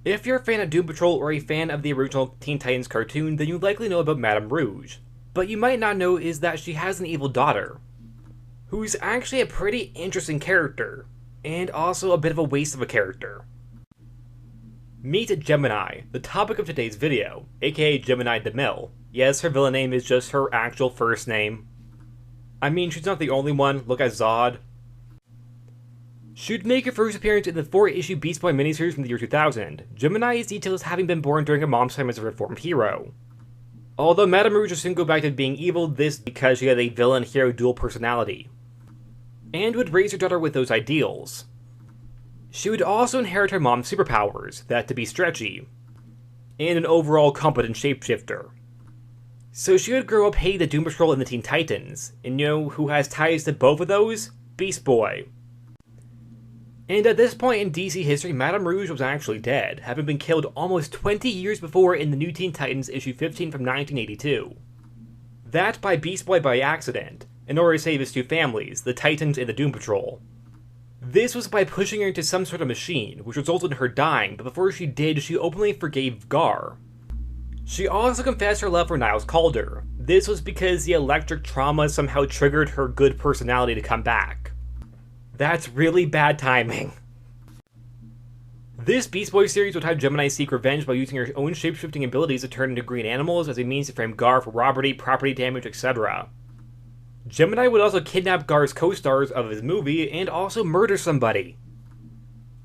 If you're a fan of Doom Patrol or a fan of the original Teen Titans cartoon, then you likely know about Madame Rouge. But you might not know is that she has an evil daughter, who's actually a pretty interesting character, and also a bit of a waste of a character. Meet Gemini, the topic of today's video, aka Gemini De Mille. Yes, her villain name is just her actual first name. I mean, she's not the only one, look at Zod. She'd make her first appearance in the 4-issue Beast Boy miniseries from the year 2000. Gemini is detailed as having been born during her mom's time as a reformed hero. Although Madame Rouge will soon go back to being evil, this because she had a villain-hero dual personality, and would raise her daughter with those ideals. She would also inherit her mom's superpowers, that to be stretchy, and an overall competent shapeshifter. So she would grow up hating the Doom Patrol and the Teen Titans, and you know who has ties to both of those? Beast Boy. And at this point in DC history, Madame Rouge was actually dead, having been killed almost 20 years before in the New Teen Titans issue 15 from 1982. That by Beast Boy by accident, in order to save his two families, the Titans and the Doom Patrol. This was by pushing her into some sort of machine, which resulted in her dying, but before she did, she openly forgave Gar. She also confessed her love for Niles Calder. This was because the electric trauma somehow triggered her good personality to come back. That's really bad timing. This Beast Boy series would have Gemini seek revenge by using her own shapeshifting abilities to turn into green animals as a means to frame Gar for robbery, property damage, etc. Gemini would also kidnap Gar's co-stars of his movie and also murder somebody.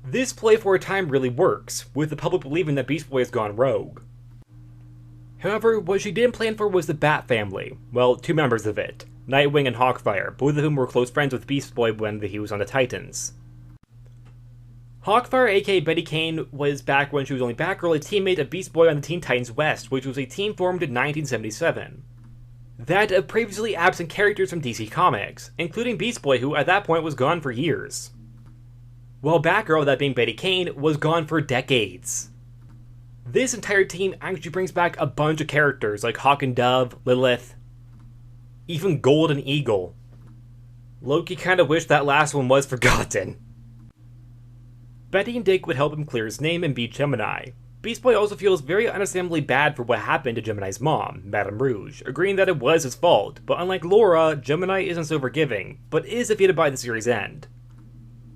This play for a time really works, with the public believing that Beast Boy has gone rogue. However, what she didn't plan for was the Bat family. Well, two members of it, Nightwing and Hawkfire, both of whom were close friends with Beast Boy when he was on the Titans. Hawkfire, aka Betty Kane, was back when she was only Batgirl, a teammate of Beast Boy on the Teen Titans West, which was a team formed in 1977. That of previously absent characters from DC Comics, including Beast Boy, who at that point was gone for years. While Batgirl, that being Betty Kane, was gone for decades. This entire team actually brings back a bunch of characters like Hawk and Dove, Lilith, even Golden Eagle. Loki kinda wished that last one was forgotten. Betty and Dick would help him clear his name and beat Gemini. Beast Boy also feels very understandably bad for what happened to Gemini's mom, Madame Rouge, agreeing that it was his fault, but unlike Laura, Gemini isn't so forgiving, but is defeated by the series' end.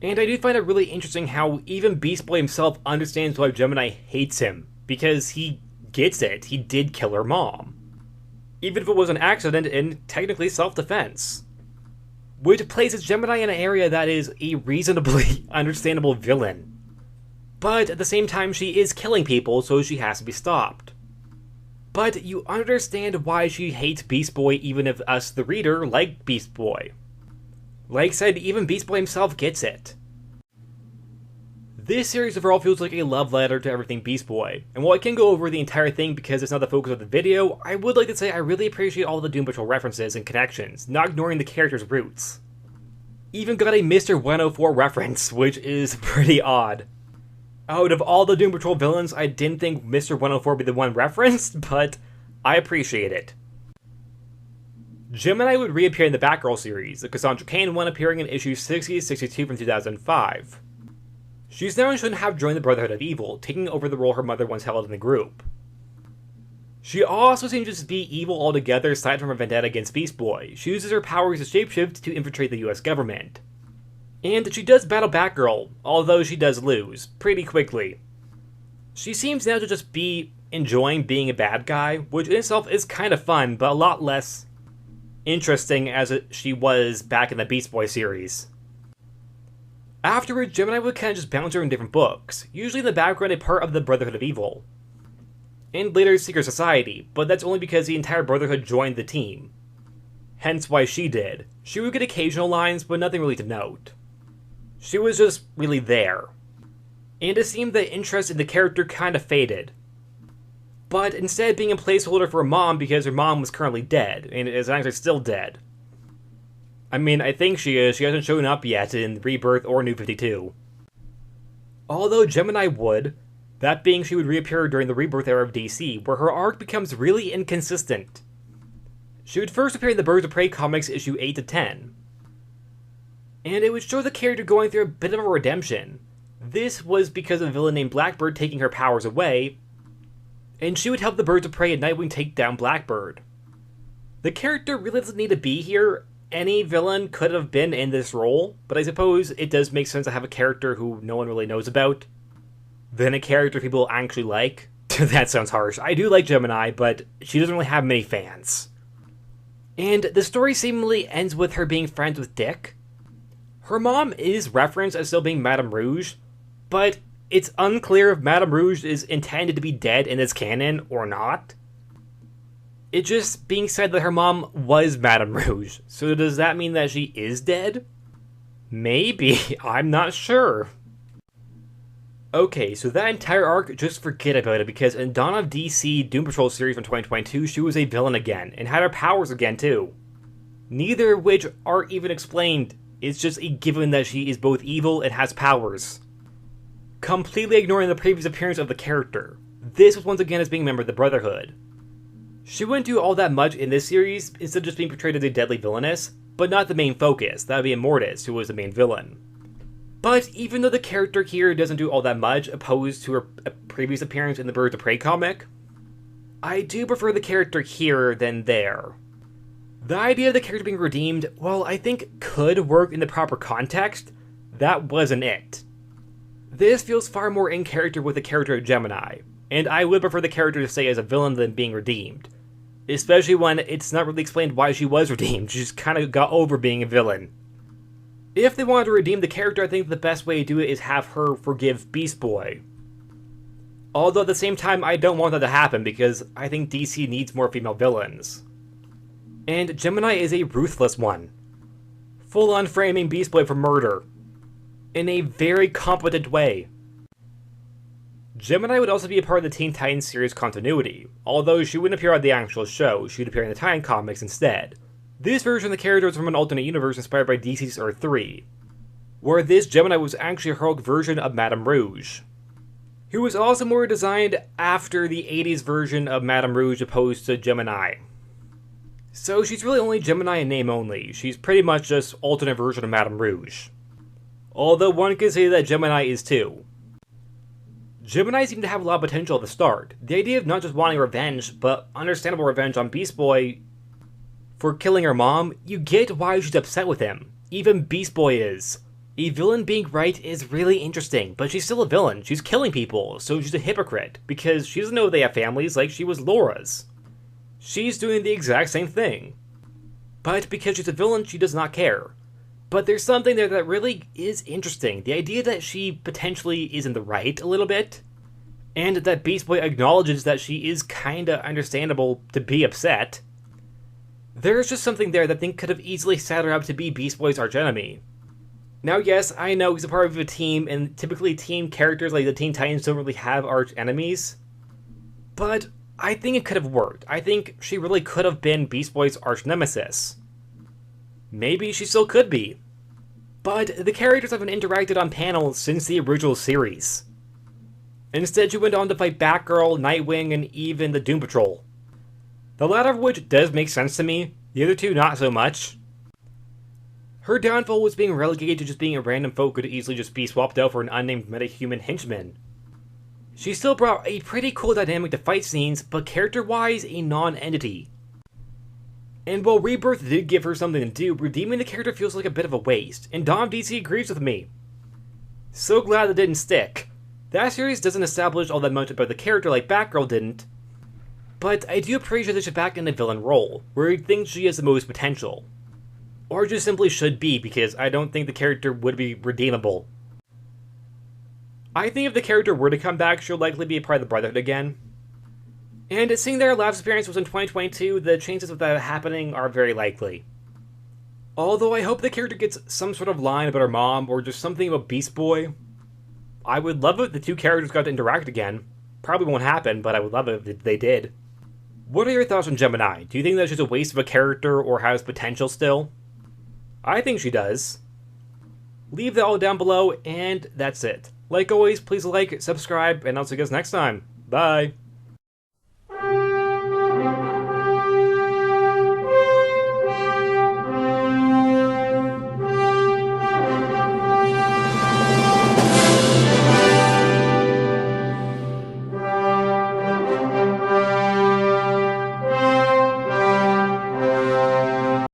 And I do find it really interesting how even Beast Boy himself understands why Gemini hates him, because he gets it, he did kill her mom. Even if it was an accident and technically self-defense. Which places Gemini in an area that is a reasonably understandable villain. But at the same time, she is killing people, so she has to be stopped. But you understand why she hates Beast Boy even if us, the reader, like Beast Boy. Like I said, even Beast Boy himself gets it. This series overall feels like a love letter to everything Beast Boy, and while I can go over the entire thing because it's not the focus of the video, I would like to say I really appreciate all the Doom Patrol references and connections, not ignoring the character's roots. Even got a Mr. 104 reference, which is pretty odd. Out of all the Doom Patrol villains, I didn't think Mr. 104 would be the one referenced, but I appreciate it. Gemini would reappear in the Batgirl series, the Cassandra Cain one appearing in issues 60-62 from 2005. She's now shown to have joined the Brotherhood of Evil, taking over the role her mother once held in the group. She also seems to just be evil altogether aside from her vendetta against Beast Boy. She uses her powers to shapeshift to infiltrate the US government. And she does battle Batgirl, although she does lose, pretty quickly. She seems now to just be enjoying being a bad guy, which in itself is kind of fun, but a lot less interesting as she was back in the Beast Boy series. Afterwards, Gemini would kind of just bounce her in different books, usually in the background a part of the Brotherhood of Evil, and later Secret Society, but that's only because the entire Brotherhood joined the team. Hence why she did. She would get occasional lines, but nothing really to note. She was just really there. And it seemed that interest in the character kind of faded. But instead being a placeholder for her mom because her mom was currently dead, and is actually still dead. I mean, I think she is. She hasn't shown up yet in Rebirth or New 52. Although Gemini would, that being she would reappear during the Rebirth era of DC, where her arc becomes really inconsistent. She would first appear in the Birds of Prey comics issue 8-10. And it would show the character going through a bit of a redemption, This was because of a villain named Blackbird taking her powers away, and she would help the Birds of Prey and Nightwing take down Blackbird. The character really doesn't need to be here. Any villain could have been in this role, but I suppose it does make sense to have a character who no one really knows about than a character people actually like. That sounds harsh. I do like Gemini, but she doesn't really have many fans. And the story seemingly ends with her being friends with Dick. Her mom is referenced as still being Madame Rouge, but it's unclear if Madame Rouge is intended to be dead in this canon or not. It's just being said that her mom was Madame Rouge, so does that mean that she is dead? Maybe, I'm not sure. Okay, so that entire arc, just forget about it, because in Dawn of DC Doom Patrol series from 2022, she was a villain again, and had her powers again too. Neither of which are even explained, it's just a given that she is both evil and has powers. Completely ignoring the previous appearance of the character. This was once again as being a member of the Brotherhood. She wouldn't do all that much in this series, instead of just being portrayed as a deadly villainess, but not the main focus. That would be Immortus, who was the main villain. But even though the character here doesn't do all that much, opposed to her previous appearance in the Birds of Prey comic, I do prefer the character here than there. The idea of the character being redeemed, well, I think could work in the proper context. That wasn't it. This feels far more in character with the character of Gemini, and I would prefer the character to stay as a villain than being redeemed. Especially when it's not really explained why she was redeemed, she just kind of got over being a villain. If they wanted to redeem the character, I think the best way to do it is have her forgive Beast Boy. Although at the same time, I don't want that to happen because I think DC needs more female villains. And Gemini is a ruthless one. Full on framing Beast Boy for murder. In a very competent way. Gemini would also be a part of the Teen Titans series continuity, although she wouldn't appear on the actual show, she'd appear in the Titan comics instead. This version of the character is from an alternate universe inspired by DC's Earth 3, where this Gemini was actually a heroic version of Madame Rouge, who was also more designed after the 80s version of Madame Rouge opposed to Gemini. So she's really only Gemini in name only, she's pretty much just alternate version of Madame Rouge. Although one could say that Gemini is too. Gemini seemed to have a lot of potential at the start. The idea of not just wanting revenge, but understandable revenge on Beast Boy for killing her mom, you get why she's upset with him. Even Beast Boy is. A villain being right is really interesting, but she's still a villain. She's killing people, so she's a hypocrite, because she doesn't know they have families like she was Laura's. She's doing the exact same thing. But because she's a villain, she does not care. But there's something there that really is interesting. The idea that she potentially is in the right a little bit, and that Beast Boy acknowledges that she is kinda understandable to be upset. There's just something there that I think could have easily set her up to be Beast Boy's archenemy. Now yes, I know he's a part of a team, and typically team characters like the Teen Titans don't really have arch enemies. But I think it could have worked. I think she really could have been Beast Boy's arch nemesis. Maybe she still could be. But the characters haven't interacted on panels since the original series. Instead, she went on to fight Batgirl, Nightwing, and even the Doom Patrol. The latter of which does make sense to me, the other two not so much. Her downfall was being relegated to just being a random foe who could easily just be swapped out for an unnamed metahuman henchman. She still brought a pretty cool dynamic to fight scenes, but character-wise, a non-entity. And while Rebirth did give her something to do, redeeming the character feels like a bit of a waste, and Dawn of DC agrees with me. So glad that didn't stick. That series doesn't establish all that much about the character like Batgirl didn't, but I do appreciate that she's back in the villain role, where I think she has the most potential. Or just simply should be, because I don't think the character would be redeemable. I think if the character were to come back, she'll likely be a part of the Brotherhood again. And seeing their last appearance was in 2022, the chances of that happening are very likely. Although I hope the character gets some sort of line about her mom, or just something about Beast Boy. I would love it if the two characters got to interact again. Probably won't happen, but I would love it if they did. What are your thoughts on Gemini? Do you think that she's a waste of a character, or has potential still? I think she does. Leave that all down below, and that's it. Like always, please like, subscribe, and I'll see you guys next time. Bye!